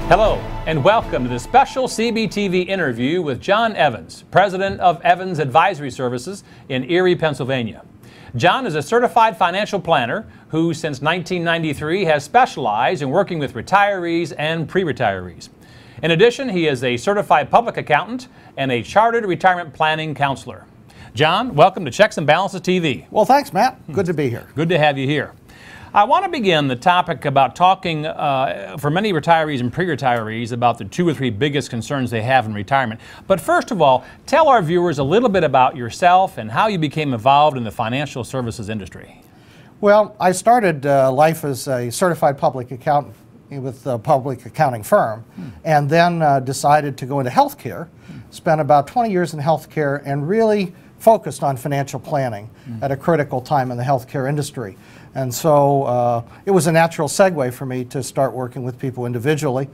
Hello, and welcome to the special CBTV interview with John Evans, president of Evans Advisory Services in Erie, Pennsylvania. John is a certified financial planner who, since 1993, has specialized in working with retirees and pre-retirees. In addition, he is a certified public accountant and a chartered retirement planning counselor. John, welcome to Checks and Balances TV. Well, thanks, Matt. Good to be here. Good to have you here. I want to begin the topic about talking for many retirees and pre-retirees about the 2 or 3 biggest concerns they have in retirement. But first of all, tell our viewers a little bit about yourself and how you became involved in the financial services industry. Well, I started life as a certified public accountant with a public accounting firm, and then decided to go into healthcare. Spent about 20 years in healthcare and really focused on financial planning at a critical time in the healthcare industry. And so it was a natural segue for me to start working with people individually.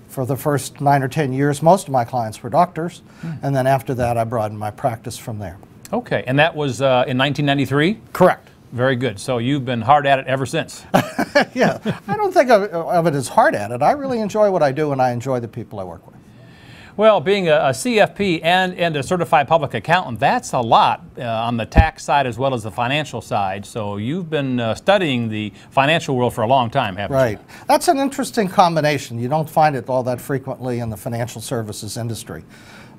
For the first 9 or 10 years, most of my clients were doctors, and then after that I broadened my practice from there. Okay, and that was in 1993? Correct. Very good. So you've been hard at it ever since. Yeah, I don't think of it as hard at it. I really enjoy what I do, and I enjoy the people I work with. Well, being a CFP and a certified public accountant, that's a lot on the tax side as well as the financial side. So you've been studying the financial world for a long time, haven't you? Right. That's an interesting combination. You don't find it all that frequently in the financial services industry.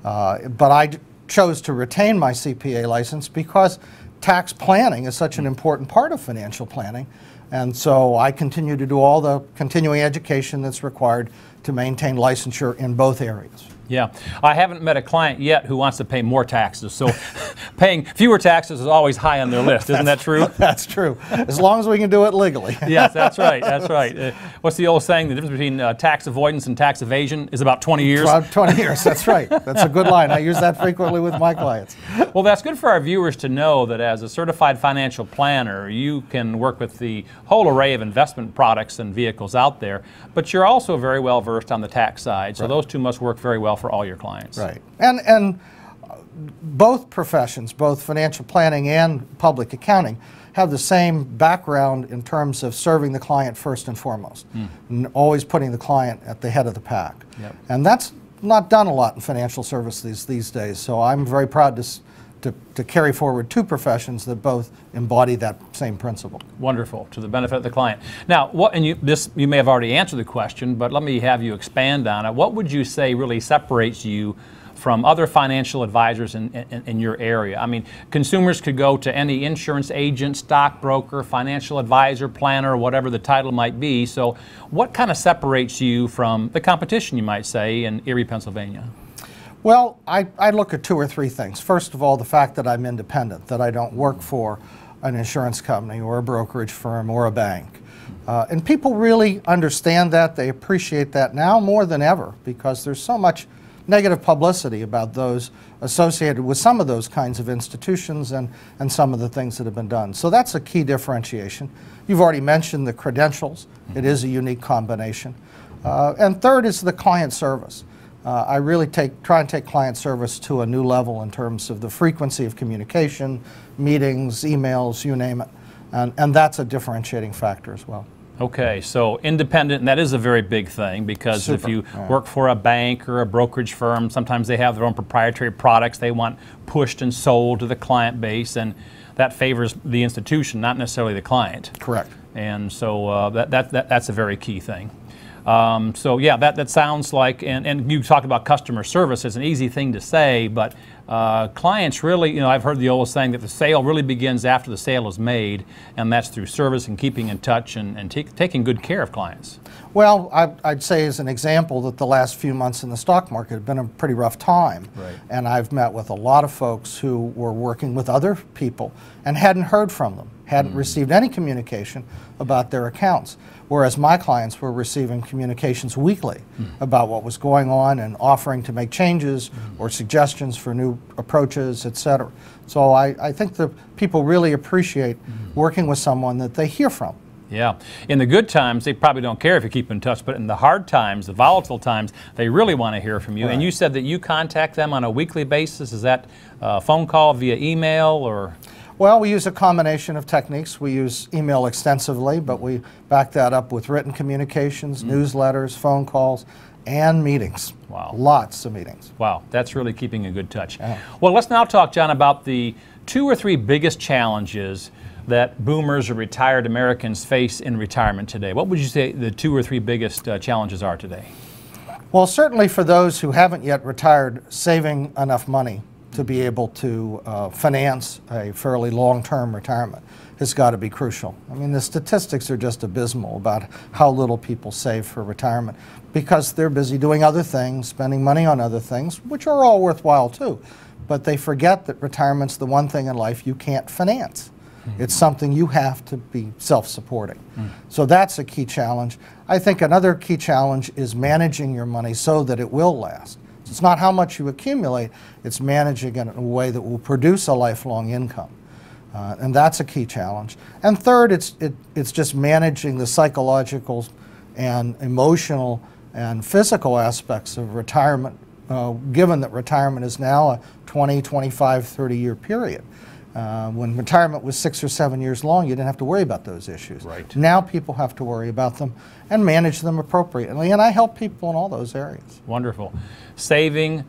But I chose to retain my CPA license because tax planning is such an important part of financial planning. And so I continue to do all the continuing education that's required to maintain licensure in both areas. Yeah, I haven't met a client yet who wants to pay more taxes, so paying fewer taxes is always high on their list. Isn't that true? That's true, as long as we can do it legally. Yes, that's right, that's right. What's the old saying, the difference between tax avoidance and tax evasion is about 20 years? About 20 years, that's right. That's a good line. I use that frequently with my clients. Well, that's good for our viewers to know that as a certified financial planner, you can work with the whole array of investment products and vehicles out there, but you're also very well versed on the tax side, so those two must work very well for all your clients. Right. And both professions, both financial planning and public accounting, have the same background in terms of serving the client first and foremost, and always putting the client at the head of the pack. Yep. And that's not done a lot in financial services these days, so I'm very proud to carry forward 2 professions that both embody that same principle. Wonderful, to the benefit of the client. Now, you may have already answered the question, but let me have you expand on it. What would you say really separates you from other financial advisors in your area? I mean, consumers could go to any insurance agent, stockbroker, financial advisor, planner, whatever the title might be. So what kind of separates you from the competition, you might say, in Erie, Pennsylvania? Well, I look at 2 or 3 things. First of all, the fact that I'm independent, that I don't work for an insurance company or a brokerage firm or a bank. And people really understand that. They appreciate that now more than ever because there's so much negative publicity about those associated with some of those kinds of institutions and some of the things that have been done. So that's a key differentiation. You've already mentioned the credentials. It is a unique combination. And third is the client service. I really try and take client service to a new level in terms of the frequency of communication, meetings, emails, you name it. And that's a differentiating factor as well. Okay, so independent, and that is a very big thing because if you work for a bank or a brokerage firm, sometimes they have their own proprietary products they want pushed and sold to the client base, and that favors the institution, not necessarily the client. Correct. And so that's a very key thing. So yeah, that sounds like, and you talked about customer service as an easy thing to say, but clients really, I've heard the old saying that the sale really begins after the sale is made, and that's through service and keeping in touch and taking good care of clients. Well, I'd say as an example that the last few months in the stock market have been a pretty rough time. Right. And I've met with a lot of folks who were working with other people and hadn't heard from them, hadn't received any communication about their accounts. Whereas my clients were receiving communications weekly about what was going on and offering to make changes or suggestions for new approaches, etc. So I think that people really appreciate working with someone that they hear from. Yeah. In the good times, they probably don't care if you keep in touch, but in the hard times, the volatile times, they really want to hear from you. Right. And you said that you contact them on a weekly basis. Is that phone call, via email, or? Well, we use a combination of techniques. We use email extensively, but we back that up with written communications, newsletters, phone calls, and meetings. Wow. Lots of meetings. Wow, that's really keeping a good touch. Yeah. Well, let's now talk, John, about the 2 or 3 biggest challenges that boomers or retired Americans face in retirement today. What would you say the 2 or 3 biggest challenges are today? Well, certainly for those who haven't yet retired, saving enough money to be able to finance a fairly long-term retirement has got to be crucial. I mean, the statistics are just abysmal about how little people save for retirement because they're busy doing other things, spending money on other things, which are all worthwhile too. But they forget that retirement's the one thing in life you can't finance. It's something you have to be self-supporting. So that's a key challenge. I think another key challenge is managing your money so that it will last. It's not how much you accumulate, it's managing it in a way that will produce a lifelong income. And that's a key challenge. And third, it's just managing the psychological and emotional and physical aspects of retirement, given that retirement is now a 20, 25, 30-year period. When retirement was 6 or 7 years long, you didn't have to worry about those issues. Right. Now people have to worry about them and manage them appropriately, and I help people in all those areas. Wonderful. Saving,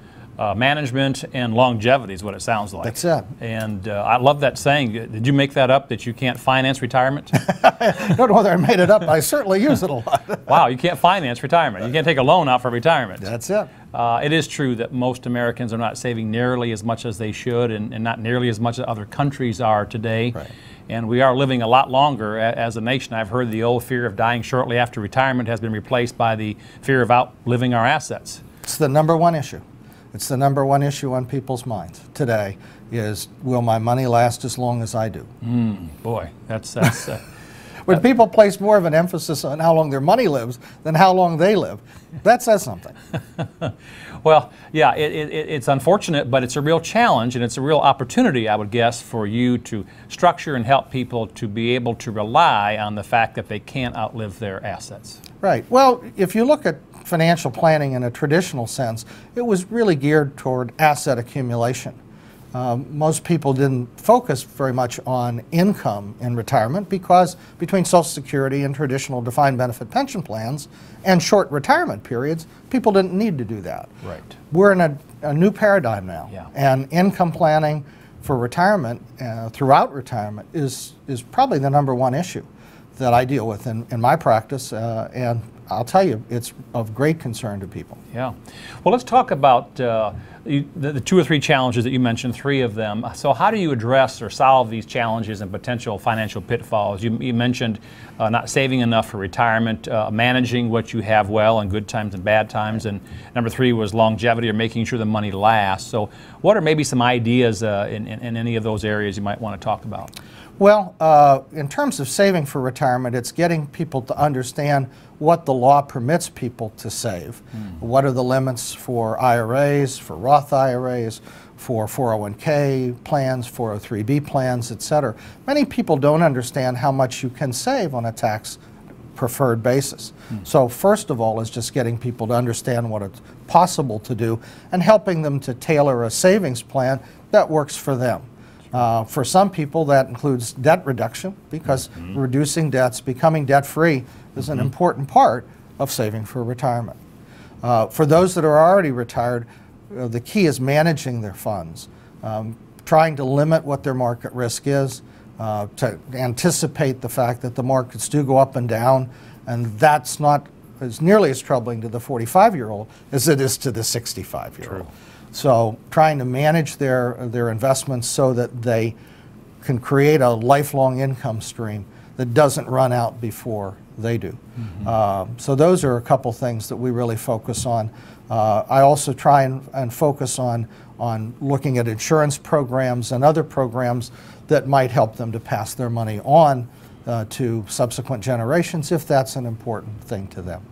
management, and longevity is what it sounds like. That's it. And I love that saying. Did you make that up, that you can't finance retirement? I don't know whether I made it up, but I certainly use it a lot. Wow, you can't finance retirement. You can't take a loan out for retirement. That's it. It is true that most Americans are not saving nearly as much as they should, and not nearly as much as other countries are today. Right. And we are living a lot longer as a nation. I've heard the old fear of dying shortly after retirement has been replaced by the fear of outliving our assets. It's the #1 issue. It's the #1 issue on people's minds today is, will my money last as long as I do? Boy, that's when people place more of an emphasis on how long their money lives than how long they live, that says something. Well, yeah, it's unfortunate, but it's a real challenge, and it's a real opportunity, I would guess, for you to structure and help people to be able to rely on the fact that they can't outlive their assets. Right. Well, if you look at financial planning in a traditional sense, it was really geared toward asset accumulation. Most people didn't focus very much on income in retirement because between Social Security and traditional defined benefit pension plans and short retirement periods, people didn't need to do that. Right. We're in a new paradigm now, Yeah. and income planning for retirement throughout retirement is probably the #1 issue that I deal with in my practice, and I'll tell you, it's of great concern to people. Yeah. Well, let's talk about the 2 or 3 challenges that you mentioned, 3 of them. So how do you address or solve these challenges and potential financial pitfalls? You mentioned not saving enough for retirement, managing what you have well in good times and bad times, and number 3 was longevity, or making sure the money lasts. So what are maybe some ideas in any of those areas you might want to talk about? Well, in terms of saving for retirement, it's getting people to understand what the law permits people to save. What are the limits for IRAs, for Roth IRAs, for 401k plans, 403b plans, etc. Many people don't understand how much you can save on a tax preferred basis. So first of all is just getting people to understand what it's possible to do and helping them to tailor a savings plan that works for them. For some people, that includes debt reduction because reducing debts, becoming debt-free is an important part of saving for retirement. For those that are already retired, the key is managing their funds, trying to limit what their market risk is, to anticipate the fact that the markets do go up and down, and that's not as nearly as troubling to the 45-year-old as it is to the 65-year-old. So trying to manage their investments so that they can create a lifelong income stream that doesn't run out before they do. So those are a couple things that we really focus on. I also try and focus on looking at insurance programs and other programs that might help them to pass their money on to subsequent generations if that's an important thing to them.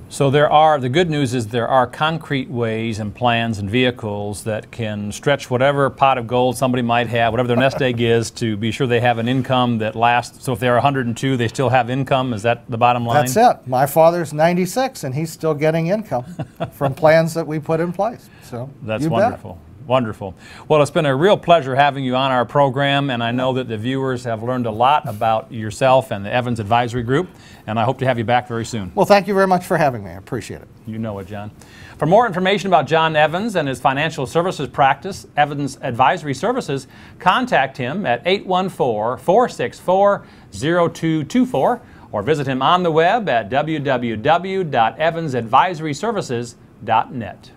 So the good news is there are concrete ways and plans and vehicles that can stretch whatever pot of gold somebody might have, whatever their nest egg is, to be sure they have an income that lasts. So if they're 102, they still have income. Is that the bottom line? That's it. My father's 96 and he's still getting income from plans that we put in place. So that's wonderful. Wonderful. Well, it's been a real pleasure having you on our program, and I know that the viewers have learned a lot about yourself and the Evans Advisory Group, and I hope to have you back very soon. Well, thank you very much for having me. I appreciate it. You know it, John. For more information about John Evans and his financial services practice, Evans Advisory Services, contact him at 814-464-0224 or visit him on the web at www.evansadvisoryservices.net.